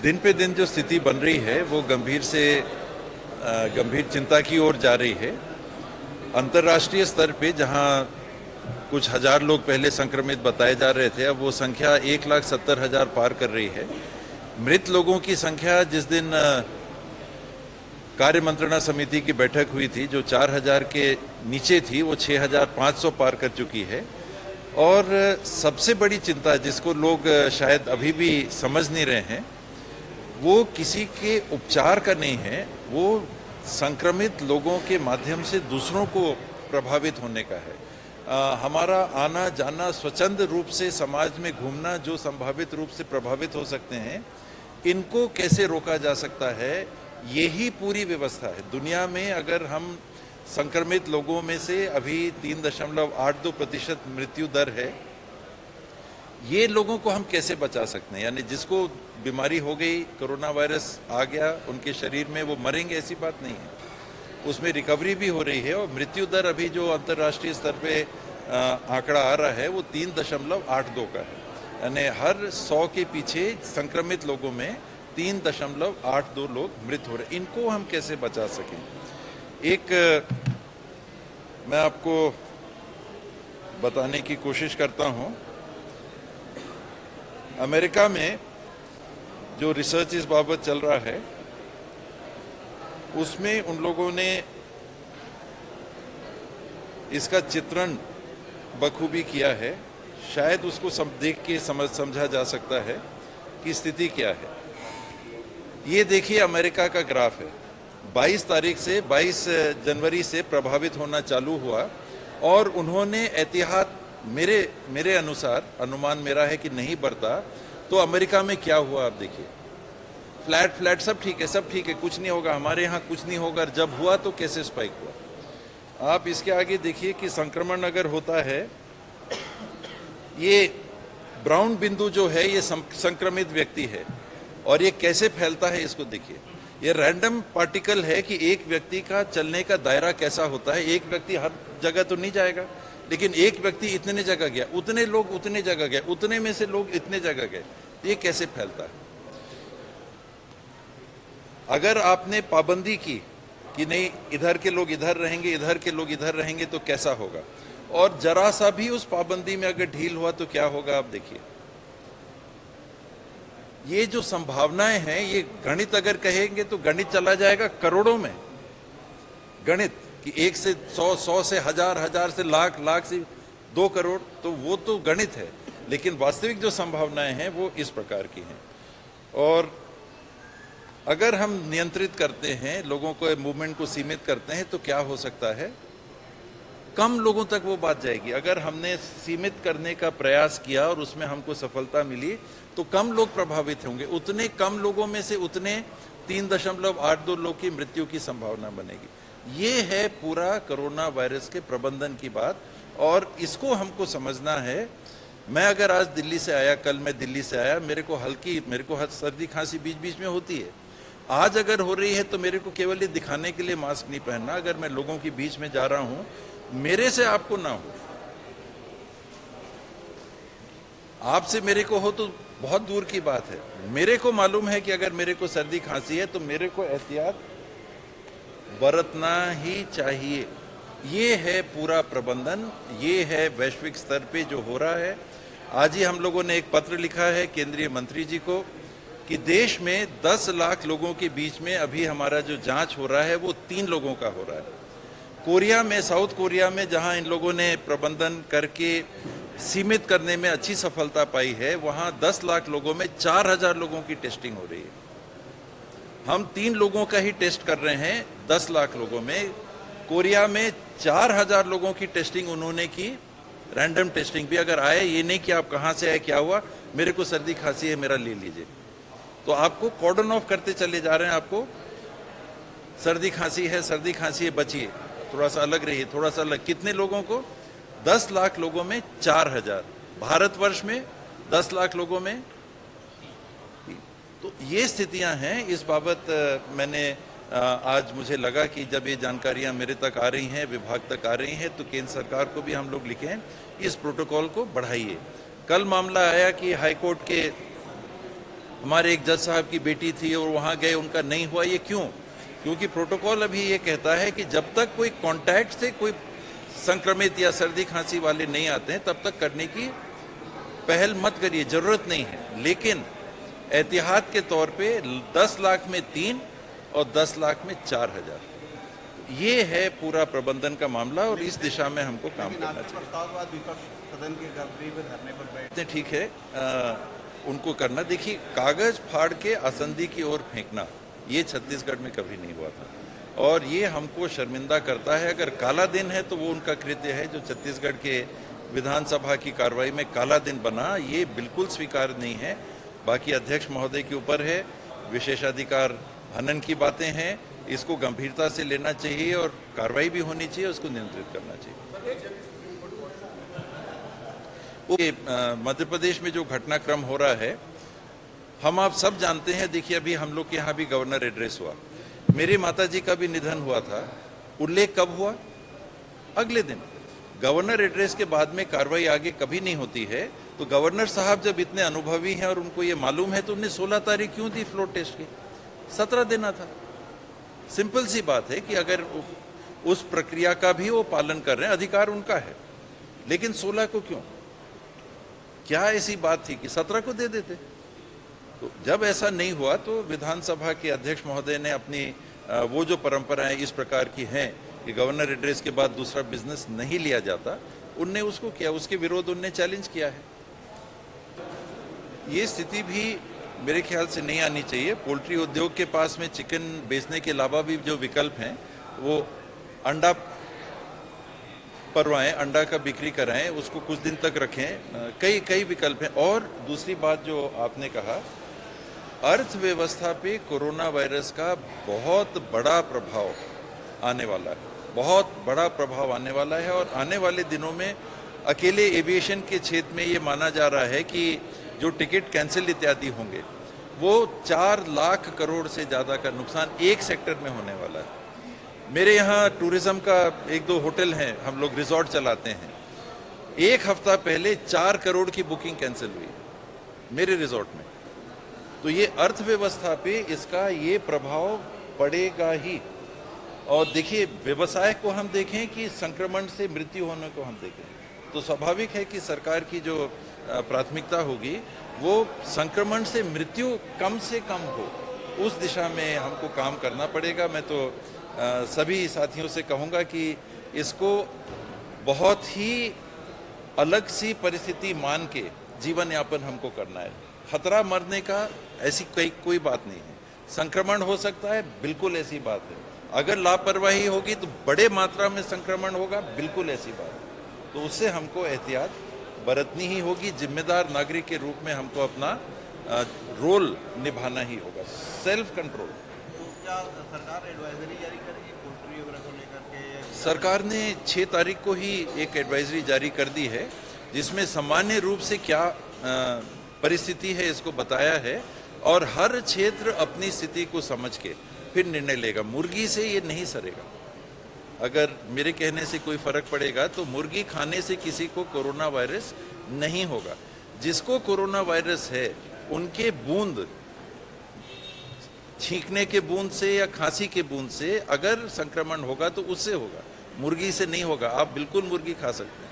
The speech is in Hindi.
दिन पे दिन जो स्थिति बन रही है वो गंभीर चिंता की ओर जा रही है। अंतर्राष्ट्रीय स्तर पे जहां कुछ हजार लोग पहले संक्रमित बताए जा रहे थे, अब वो संख्या 1,70,000 पार कर रही है। मृत लोगों की संख्या जिस दिन कार्य मंत्रणा समिति की बैठक हुई थी, जो 4,000 के नीचे थी, वो 6,500 पार कर चुकी है। और सबसे बड़ी चिंता जिसको लोग शायद अभी भी समझ नहीं रहे हैं, वो किसी के उपचार का नहीं है, वो संक्रमित लोगों के माध्यम से दूसरों को प्रभावित होने का है। हमारा आना जाना, स्वच्छंद रूप से समाज में घूमना, जो संभावित रूप से प्रभावित हो सकते हैं, इनको कैसे रोका जा सकता है, यही पूरी व्यवस्था है। दुनिया में अगर हम संक्रमित लोगों में से अभी 3.82% मृत्यु दर है, ये लोगों को हम कैसे बचा सकते हैं? यानी जिसको बीमारी हो गई, कोरोना वायरस आ गया उनके शरीर में, वो मरेंगे ऐसी बात नहीं है, उसमें रिकवरी भी हो रही है। और मृत्यु दर अभी जो अंतर्राष्ट्रीय स्तर पे आंकड़ा आ रहा है वो 3.82 का है। यानी हर 100 के पीछे संक्रमित लोगों में 3.82 लोग मृत हो रहे। इनको हम कैसे बचा सकें? मैं आपको बताने की कोशिश करता हूं। अमेरिका में जो रिसर्च इस बाबत चल रहा है, उसमें उन लोगों ने इसका चित्रण बखूबी किया है। शायद उसको देख के समझा जा सकता है कि स्थिति क्या है। ये देखिए अमेरिका का ग्राफ है। 22 जनवरी से प्रभावित होना चालू हुआ और उन्होंने एहतियात, मेरे अनुसार, अनुमान मेरा है कि नहीं बरता। तो अमेरिका में क्या हुआ आप देखिए, फ्लैट सब ठीक है, कुछ नहीं होगा, हमारे यहाँ कुछ नहीं होगा। जब हुआ तो कैसे स्पाइक हुआ। आप इसके आगे देखिए कि संक्रमण अगर होता है, ये ब्राउन बिंदु जो है ये संक्रमित व्यक्ति है, और ये कैसे फैलता है इसको देखिए। ये रैंडम पार्टिकल है कि एक व्यक्ति का चलने का दायरा कैसा होता है। एक व्यक्ति हर जगह तो नहीं जाएगा, लेकिन एक व्यक्ति इतने जगह गया, उतने लोग उतने जगह गए, उतने में से लोग इतने जगह गए। ये कैसे फैलता है? अगर आपने पाबंदी की कि नहीं, इधर के लोग इधर रहेंगे, इधर के लोग इधर रहेंगे, तो कैसा होगा? और जरा सा भी उस पाबंदी में अगर ढील हुआ तो क्या होगा आप देखिए। ये जो संभावनाएं हैं, ये गणित अगर कहेंगे तो गणित चला जाएगा करोड़ों में। गणित कि 1 से 100, 100 से 1000, 1000 से लाख, लाख से 2 करोड़, तो वो तो गणित है। लेकिन वास्तविक जो संभावनाएं हैं वो इस प्रकार की हैं। और अगर हम नियंत्रित करते हैं, लोगों को मूवमेंट को सीमित करते हैं, तो क्या हो सकता है? कम लोगों तक वो बात जाएगी। अगर हमने सीमित करने का प्रयास किया और उसमें हमको सफलता मिली, तो कम लोग प्रभावित होंगे। उतने कम लोगों में से उतने 3.82 लोग की मृत्यु की संभावना बनेगी। ये है पूरा कोरोना वायरस के प्रबंधन की बात, और इसको हमको समझना है। मैं अगर आज दिल्ली से आया, कल मैं दिल्ली से आया, मेरे को सर्दी खांसी बीच बीच में होती है। आज अगर हो रही है तो मेरे को केवल ये दिखाने के लिए मास्क नहीं पहनना। अगर मैं लोगों के बीच में जा रहा हूं, मेरे से आपको ना हो, आपसे मेरे को हो तो बहुत दूर की बात है। मेरे को मालूम है कि अगर मेरे को सर्दी खांसी है तो मेरे को एहतियात बरतना ही चाहिए। ये है पूरा प्रबंधन, ये है वैश्विक स्तर पे जो हो रहा है। आज ही हम लोगों ने एक पत्र लिखा है केंद्रीय मंत्री जी को कि देश में 10 लाख लोगों के बीच में अभी हमारा जो जांच हो रहा है वो 3 लोगों का हो रहा है। साउथ कोरिया में जहां इन लोगों ने प्रबंधन करके सीमित करने में अच्छी सफलता पाई है, वहां 10 लाख लोगों में 4000 लोगों की टेस्टिंग हो रही है। हम 3 लोगों का ही टेस्ट कर रहे हैं 10 लाख लोगों में। कोरिया में 4000 लोगों की टेस्टिंग उन्होंने की, रैंडम टेस्टिंग भी। अगर आए, ये नहीं कि आप कहां से आए, क्या हुआ, मेरे को सर्दी खांसी है, मेरा ले लीजिए, तो आपको कॉर्डन ऑफ करते चले जा रहे हैं। आपको सर्दी खांसी है, बचिए, थोड़ा सा अलग रहिए, थोड़ा सा अलग। कितने लोगों को? 10 लाख लोगों में 4000। भारतवर्ष में 10 लाख लोगों में। तो ये स्थितियां हैं। इस बाबत मैंने आज मुझे लगा कि जब ये जानकारियां मेरे तक आ रही हैं, विभाग तक आ रही हैं, तो केंद्र सरकार को भी हम लोग लिखें, इस प्रोटोकॉल को बढ़ाइए। कल मामला आया कि हाईकोर्ट के हमारे एक जज साहब की बेटी थी और वहाँ गए, उनका नहीं हुआ। ये क्यों? क्योंकि प्रोटोकॉल अभी ये कहता है कि जब तक कोई कॉन्टैक्ट से कोई संक्रमित या सर्दी खांसी वाले नहीं आते हैं तब तक करने की पहल मत करिए, जरूरत नहीं है। लेकिन एहतियात के तौर पे 10 लाख में 3 और 10 लाख में 4,000, ये है पूरा प्रबंधन का मामला और इस दिशा में हमको काम करना चाहिए। सदन के गैलरी में धरने पर बैठे, ठीक है, उनको करना। देखिए, कागज फाड़ के असंदी की ओर फेंकना ये छत्तीसगढ़ में कभी नहीं हुआ था और ये हमको शर्मिंदा करता है। अगर काला दिन है तो वो उनका कृत्य है। जो छत्तीसगढ़ के विधानसभा की कार्रवाई में काला दिन बना, ये बिल्कुल स्वीकार नहीं है। बाकी अध्यक्ष महोदय के ऊपर है, विशेषाधिकार हनन की बातें हैं, इसको गंभीरता से लेना चाहिए और कार्रवाई भी होनी चाहिए, उसको नियंत्रित करना चाहिए। मध्य प्रदेश में जो घटनाक्रम हो रहा है, हम आप सब जानते हैं। देखिए, अभी हम लोग के यहाँ भी गवर्नर एड्रेस हुआ, मेरी माताजी का भी निधन हुआ था। उल्लेख कब हुआ? अगले दिन। गवर्नर एड्रेस के बाद में कार्रवाई आगे कभी नहीं होती है। तो गवर्नर साहब जब इतने अनुभवी हैं और उनको ये मालूम है तो उन्हें 16 तारीख क्यों दी फ्लोर टेस्ट की? 17 देना था। सिंपल सी बात है कि अगर उस प्रक्रिया का भी वो पालन कर रहे हैं, अधिकार उनका है, लेकिन 16 को क्यों? क्या ऐसी बात थी कि 17 को दे देते? तो जब ऐसा नहीं हुआ तो विधानसभा के अध्यक्ष महोदय ने अपनी वो जो परंपराएं इस प्रकार की हैं कि गवर्नर एड्रेस के बाद दूसरा बिजनेस नहीं लिया जाता, उनने उसको किया, उसके विरोध उनने चैलेंज किया है। ये स्थिति भी मेरे ख्याल से नहीं आनी चाहिए। पोल्ट्री उद्योग के पास में चिकन बेचने के अलावा भी जो विकल्प हैं, वो अंडा परवाएं, अंडा का बिक्री कराएं, उसको कुछ दिन तक रखें, कई विकल्प हैं। और दूसरी बात जो आपने कहा, अर्थव्यवस्था पे कोरोना वायरस का बहुत बड़ा प्रभाव आने वाला है, बहुत बड़ा प्रभाव आने वाला है। और आने वाले दिनों में अकेले एविएशन के क्षेत्र में ये माना जा रहा है कि जो टिकट कैंसिल इत्यादि होंगे, वो 4 लाख करोड़ से ज़्यादा का नुकसान एक सेक्टर में होने वाला है। मेरे यहाँ टूरिज्म का 1-2 होटल हैं, हम लोग रिजॉर्ट चलाते हैं। 1 हफ्ता पहले 4 करोड़ की बुकिंग कैंसिल हुई मेरे रिजॉर्ट में। तो ये अर्थव्यवस्था पे इसका ये प्रभाव पड़ेगा ही। और देखिए, व्यवसाय को हम देखें कि संक्रमण से मृत्यु होने को हम देखें, तो स्वाभाविक है कि सरकार की जो प्राथमिकता होगी वो संक्रमण से मृत्यु कम से कम हो, उस दिशा में हमको काम करना पड़ेगा। मैं तो सभी साथियों से कहूँगा कि इसको बहुत ही अलग सी परिस्थिति मान के जीवन यापन हमको करना है। खतरा मरने का ऐसी कोई बात नहीं है। संक्रमण हो सकता है, बिल्कुल ऐसी बात है। अगर लापरवाही होगी तो बड़े मात्रा में संक्रमण होगा, बिल्कुल ऐसी बात है। तो उससे हमको एहतियात बरतनी ही होगी। जिम्मेदार नागरिक के रूप में हमको अपना रोल निभाना ही होगा, सेल्फ कंट्रोल। क्या सरकार एडवाइजरी जारी करेगी पोल्ट्री वगैरह को लेकर के? सरकार ने 6 तारीख को ही एक एडवाइजरी जारी कर दी है, जिसमें सामान्य रूप से क्या परिस्थिति है इसको बताया है और हर क्षेत्र अपनी स्थिति को समझ के फिर निर्णय लेगा। मुर्गी से ये नहीं सरेगा। अगर मेरे कहने से कोई फर्क पड़ेगा तो मुर्गी खाने से किसी को कोरोना वायरस नहीं होगा। जिसको कोरोना वायरस है उनके बूंद, छींकने के बूंद से या खांसी के बूंद से अगर संक्रमण होगा तो उससे होगा, मुर्गी से नहीं होगा। आप बिल्कुल मुर्गी खा सकते हैं।